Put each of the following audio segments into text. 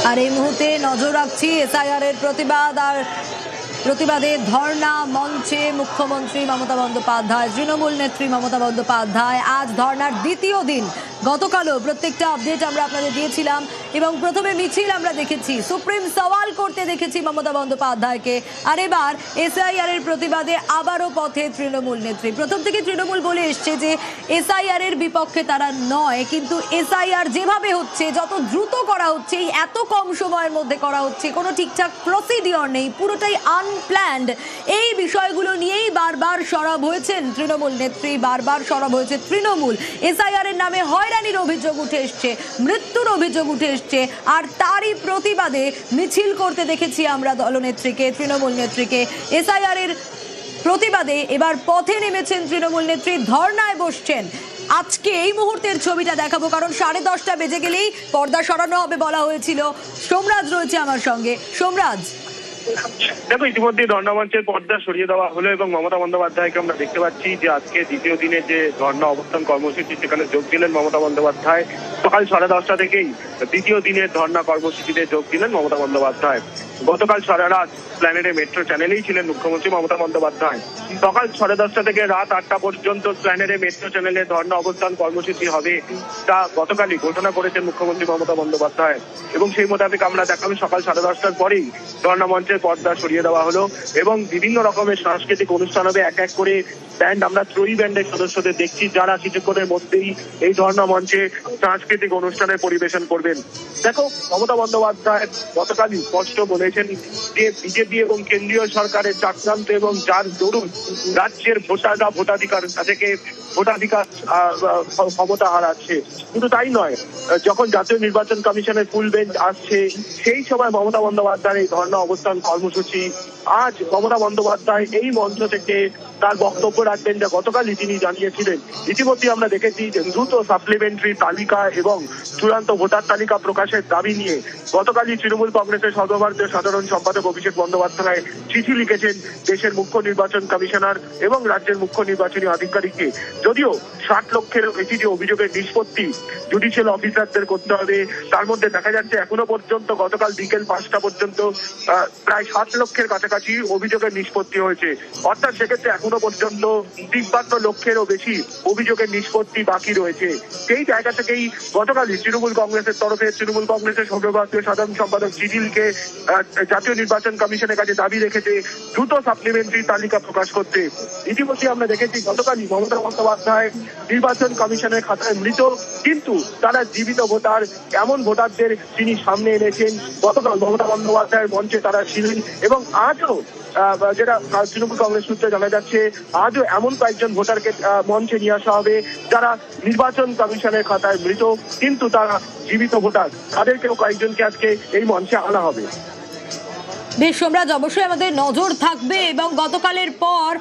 আর এই মুহূর্তে নজর রাখছি এসআইআর এর প্রতিবাদে ধর্ণা মঞ্চে মুখ্যমন্ত্রী মমতা বন্দ্যোপাধ্যায়, তৃণমূল নেত্রী মমতা বন্দ্যোপাধ্যায়। আজ ধর্ণার দ্বিতীয় দিন। গতকালও প্রত্যেকটা আপডেট আমরা আপনাদের দিয়েছিলাম এবং প্রথমে মিছিল আমরা দেখেছি, সুপ্রিম সওয়াল করতে দেখেছি মমতা বন্দ্যোপাধ্যায়কে। আর এবার এসআইআর এর প্রতিবাদে আবারও পথে তৃণমূল নেত্রী। প্রথম থেকে তৃণমূল বলে এসছে যে এসআইআর এর বিপক্ষে তারা নয়, কিন্তু এসআইআর যেভাবে হচ্ছে, যত দ্রুত করা হচ্ছে, এত কম সময়ের মধ্যে করা হচ্ছে, কোনো ঠিকঠাক প্রসিডিওর নেই, পুরোটাই আনপ্ল্যান্ড। এই বিষয়গুলো নিয়েই বারবার সরব হয়েছেন তৃণমূল নেত্রী, বারবার সরব হয়েছে তৃণমূল। এসআইআর এর নামে হয়রানির অভিযোগ উঠে এসছে, মৃত্যুর অভিযোগ উঠে এসছে, আর তারই প্রতিবাদে মিছিল করতে দেখেছি আমরা দলনেত্রীকে, তৃণমূল নেত্রীকে। এসআইআর এর প্রতিবাদে এবার পথে নেমেছেন তৃণমূল নেত্রী, ধর্নায় বসছেন। আজকে এই মুহূর্তের ছবিটা দেখাবো, কারণ 10:30 বেজে গেলেই পর্দা সরানো হবে বলা হয়েছিল। সোমরাজ রয়েছে আমার সঙ্গে। সোমরাজ, দেখো, ইতিমধ্যে ধর্ণা মঞ্চের পর্দা সরিয়ে দেওয়া হলো এবং মমতা বন্দ্যোপাধ্যায়কে আমরা দেখতে পাচ্ছি যে আজকে দ্বিতীয় দিনের যে ধর্ণা অবস্থান কর্মসূচি, সেখানে যোগ দিলেন মমতা বন্দ্যোপাধ্যায়। সকাল 10:30 থেকেই দ্বিতীয় দিনের ধর্ণা কর্মসূচিতে যোগ দিলেন মমতা বন্দ্যোপাধ্যায়। গতকাল সারা রাত প্ল্যানেটে মেট্রো চ্যানেলেই ছিলেন মুখ্যমন্ত্রী মমতা বন্দ্যোপাধ্যায়। সকাল 10:30 থেকে রাত 8টা পর্যন্ত প্ল্যানেটে মেট্রো চ্যানেলে ধর্ণা অবস্থান কর্মসূচি হবে, তা গতকালই ঘোষণা করেছেন মুখ্যমন্ত্রী মমতা বন্দ্যোপাধ্যায়। এবং সেই মোতাবেক আমরা দেখাবো সকাল 10:30টার পরেই ধর্ণা মঞ্চের পর্দা সরিয়ে দেওয়া হলো এবং বিভিন্ন রকমের সাংস্কৃতিক অনুষ্ঠান হবে। এক এক করে ব্যান্ড, আমরা ত্রয়ী ব্যান্ডের সদস্যদের দেখছি, যারা কিছুক্ষণের মধ্যেই এই ধর্ণা মঞ্চে সাংস্কৃতিক অনুষ্ঠানের পরিবেশন করবেন। দেখো, মমতা বন্দ্যোপাধ্যায় গতকালই স্পষ্ট বলেছেন যে বিজেপি এবং কেন্দ্রীয় সরকারের চক্রান্ত এবং যার দরুন রাজ্যের ভোটাররা ভোটাধিকার ক্ষমতা হারাচ্ছে। কিন্তু তাই নয়, যখন জাতীয় নির্বাচন কমিশনের ফুল বেঞ্চ আসছে, সেই সময় মমতা বন্দ্যোপাধ্যায়ের এই ধর্ণা অবস্থান কর্মসূচি। আজ মমতা বন্দ্যোপাধ্যায় এই মঞ্চ থেকে তার বক্তব্য রাখবেন, যা গতকালই তিনি জানিয়েছিলেন। ইতিমধ্যে আমরা দেখেছি যে দ্রুত সাপ্লিমেন্টারি তালিকা এবং চূড়ান্ত ভোটার তালিকা প্রকাশের দাবি নিয়ে গতকালই তৃণমূল কংগ্রেসের সর্বভারতীয় সাধারণ সম্পাদক অভিষেক বন্দ্যোপাধ্যায় চিঠি লিখেছেন দেশের মুখ্য নির্বাচন কমিশনার এবং রাজ্যের মুখ্য নির্বাচনী আধিকারিককে। যদিও 60 লক্ষেরও বেশি যে অভিযোগের নিষ্পত্তি জুডিশিয়াল অফিসারদের করতে হবে, তার মধ্যে দেখা যাচ্ছে এখনো পর্যন্ত গতকাল বিকেল 5টা পর্যন্ত প্রায় 7 লক্ষের কাছাকাছি অভিযোগের নিষ্পত্তি হয়েছে। অর্থাৎ সেক্ষেত্রে এখনো পর্যন্ত 53 লক্ষেরও বেশি অভিযোগের নিষ্পত্তি বাকি রয়েছে। সেই জায়গা থেকেই গতকালই তৃণমূল কংগ্রেসের তরফে তৃণমূল কংগ্রেসের সর্বভারতীয় সাধারণ সম্পাদক চিঠিলকে জাতীয় নির্বাচন কমিশনের কাছে দাবি রেখেছে দ্রুত সাপ্লিমেন্টারি তালিকা প্রকাশ করতে। ইতিমধ্যে আমরা দেখেছি গতকালই মমতা বন্দ্যোপাধ্যায় নির্বাচন কমিশনের খাতায় মৃত কিন্তু তারা জীবিত ভোটার, এমন ভোটারদের তিনি সামনে এনেছেন। গতকাল মমতা বন্দ্যোপাধ্যায়ের মঞ্চে তারা ছিলেন এবং আজও যেটা তৃণমূল কংগ্রেস সূত্রে জানা যাচ্ছে, আজও এমন কয়েকজন ভোটারকে মঞ্চে নিয়ে আসা হবে যারা নির্বাচন কমিশনের খাতায় মৃত কিন্তু তারা জীবিত ভোটার। তাদেরকেও কয়েকজনকে আজকে এই মঞ্চে আনা হবে। বেশ সোমরাজ, অবশ্যই আমাদের নজর থাকবে। এবং গতকালের পর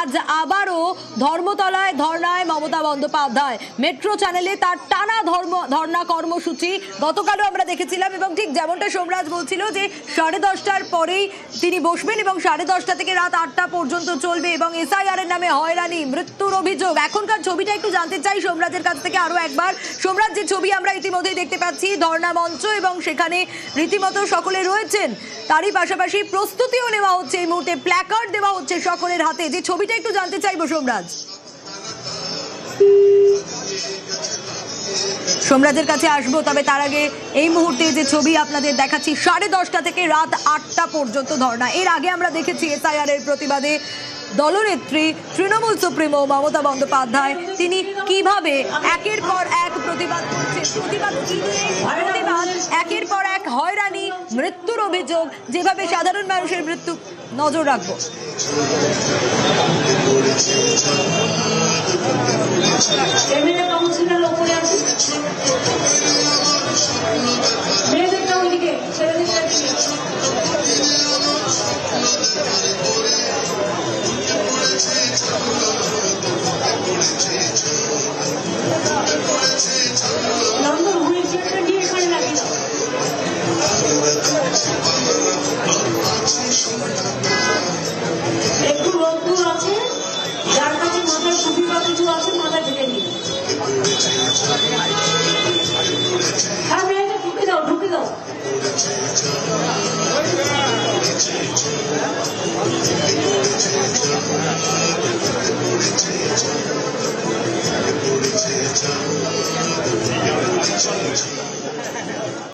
আজ আবারও ধর্মতলায় ধর্নায় মমতা বন্দ্যোপাধ্যায়, মেট্রো চ্যানেলে তার টানা ধর্না কর্মসূচি গতকালও আমরা দেখেছিলাম। এবং ঠিক যেমনটা সোমরাজ বলছিল যে 10:30টার পরেই তিনি বসবেন এবং 10:30 থেকে রাত 8টা পর্যন্ত চলবে এবং এসআইআর এর নামে হয়রানি, মৃত্যুর অভিযোগ। এখনকার ছবিটা একটু জানতে চাই সোমরাজের কাছ থেকে আরো একবার। সোমরাজ, যে ছবি আমরা ইতিমধ্যেই দেখতে পাচ্ছি, ধর্না মঞ্চ এবং সেখানে রীতিমতো সকলে রয়েছেন, তারই পাশাপাশি প্রস্তুতিও নেওয়া হচ্ছে, এই মুহূর্তে প্ল্যাকার্ড দেওয়া হচ্ছে সকলের হাতে। যে ছবিটা একটু জানতে চাইবো সোমরাজ, সোমরাজের কাছে আসবো। তবে তার আগে এই মুহূর্তে যে ছবি আপনাদের দেখাচ্ছি, 10:30 থেকে রাত 8টা পর্যন্ত ধর্ণা। এর আগে আমরা দেখেছি এসআইআর এর প্রতিবাদে দলনেত্রী তৃণমূল সুপ্রিমো মমতা বন্দ্যোপাধ্যায় তিনি কিভাবে একের পর এক প্রতিবাদ করছেন। প্রতিবাদ একের পর এক হয়রানি, মৃত্যুর অভিযোগ, যেভাবে সাধারণ মানুষের মৃত্যু। নজর রাখবো। একটু রোদ্দুর আছে, যার কাছে মাথায় টুপি বা কিছু আছে মাথায় ঢেকে নিন। হ্যাঁ, মেয়েটা ঢুকে দাও, ঢুকে